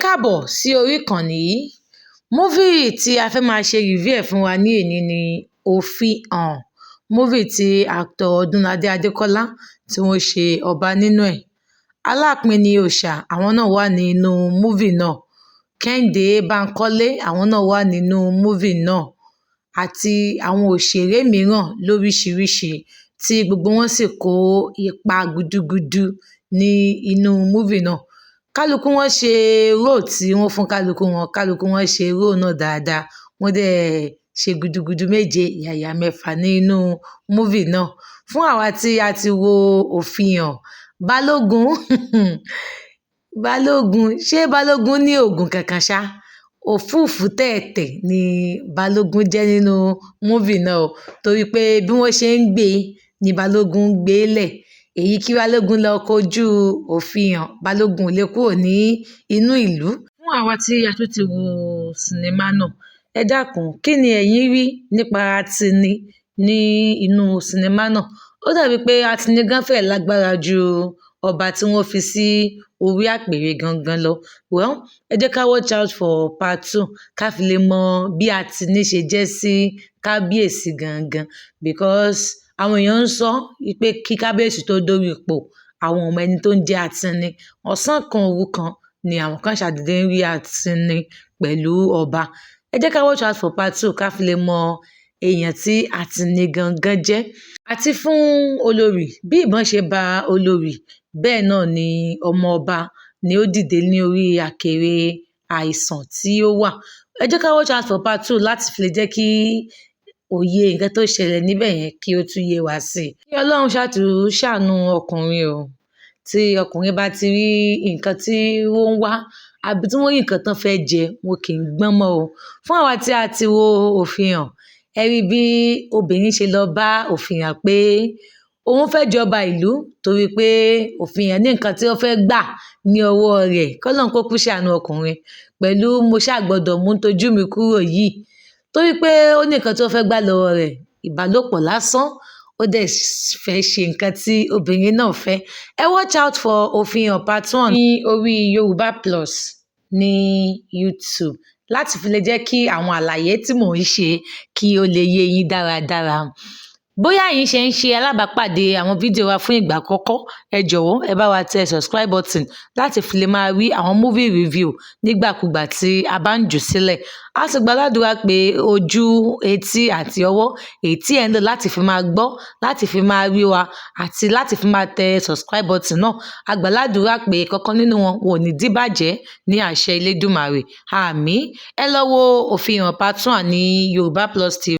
káàbọ̀ sí orí ìkànnì yìí. Múfì tí a fẹ́ máa ṣe review ẹ̀ fún wa ní èní ni Òfihàn. Múfì tí actor Ọdúnladé Adékọ́lá tí wọ́n ṣe ọba nínú ẹ̀. Aláàpín ni Òòṣà, àwọn náà wà nínú múfì náà. Kẹ́hìndé Bánkọ́lé, àwọn náà wà nínú múfì náà. Àti àwọn òṣèré mìíràn lóríṣiríṣi tí gbogbo wọn sì kó ipa gudugudu ní inú múfì náà. Kálukú wọn ṣe role tí wọ́n fún kálukú wọn ṣe role náà dáadáa. Wọ́n dẹ̀ ṣe gudugudu méje yàyà mẹ́fà nínú múfì náà. Fún àwa tí a ti wo Òfihàn, Balógun Balógun, ṣé Balógun ní oògùn kankan ṣá? Òfúùfù tẹ̀ẹ̀tẹ̀ ni Balógun jẹ́ nínú múfì náà o. Torí pé bí wọ́n ṣe ń gbé ni Balógun ń gbé lẹ̀. Èyí kí Balógun lọ kojú Òfihàn, Balógun ò lè kúrò ní inú ìlú. Fún àwa tí a tún ti wo sinimá náà, ẹ dákun, kí ni ẹ̀yin rí nípa Atini ní inú sinimá náà? Ó dàbí pé Atini gan fẹ́ lágbára ju ọba tí wọ́n fi sí orí àpèrè gangan lọ. Well, ẹ jẹ́ ká watch out for part 2 ká fi lè mọ bí Atini ṣe jẹ́ sí kábíyèsí gangan, because àwọn èèyàn ń sọ pé kí kábíyèsí tó dórí ipò, àwọn ọmọ ẹni tó ń jẹ́ Atini. Ọ̀sán kan òru kan ni àwọn kan ṣàdédé ń rí Atini pẹ̀lú ọba. Ẹ jẹ́ ká watch out for part 2 ká fi lè mọ èèyàn tí Atini gangan jẹ́. Àti fún olórí, bí ìbọn ṣe ba olórí, bẹ́ẹ̀ náà ni ọmọ ọba ni ó dìde ní orí àkèrè àìsàn tí ó wà. Ẹ jẹ́ ká watch out for part 2 láti fi lè jẹ́ kí òye nǹkan tó ṣẹlẹ̀ níbẹ̀ yẹn kí ó tún yé wa sí i. Kí Ọlọ́run ṣàánú ọkùnrin o. Tí ọkùnrin bá ti rí nǹkan tí ó ń wá, àbí tí wọ́n rí nǹkan tán fẹ́ jẹ, wọn kì í gbọ́n mọ́ o. Fún àwa tí a ti wo Òfihàn, ẹ rí bí obìnrin ṣe lọ bá Òfihàn pé òun fẹ́ jọba ìlú torí pé Òfihàn ní nǹkan tí ó fẹ́ gbà ní ọwọ́ rẹ̀. K'Ọlọ́run kó kú ṣàánú ọkùnrin pẹ̀lú mo ṣàgbọ́dọ̀ mú tójú mi kúrò yìí. Torí pé ó ní nǹkan tí ó fẹ́ gbà lọ́wọ́ rẹ̀, ìbálòpọ̀ lásán. Ó dẹ̀ fẹ́ ṣe nǹkan tí obìnrin náà fẹ́. Ẹ watch out for Òfihàn part 1 ní orí Yorùbá Plus ní YouTube láti fi lè jẹ́ kí àwọn àlàyé tí mò ń ṣe kí ó lè yé yín dáradára. Bóyá ẹ̀yin ṣe ń ṣe alábàápàdé àwọn fídíò wa fún ìgbà àkọ́kọ́, ẹ jọ̀wọ́ ẹ bá wa tẹ subscribe button láti fi lè máa rí àwọn movie review nígbàkúgbà tí a bá ń jù sílẹ̀. A sì gbàládùra pé ojú, etí àti ọwọ́ èyí tí ẹ̀ ń lò láti fi máa gbọ́, láti fi máa rí wa àti láti fi máa tẹ subscribe button náà. A gbàládùra pé kankan nínú wọn ò ní díbàjẹ́ ní àṣẹ Elédùmarè. Àmín. Ẹ lọ wo Òfihàn part 1 ní Yorùbá Plus TV.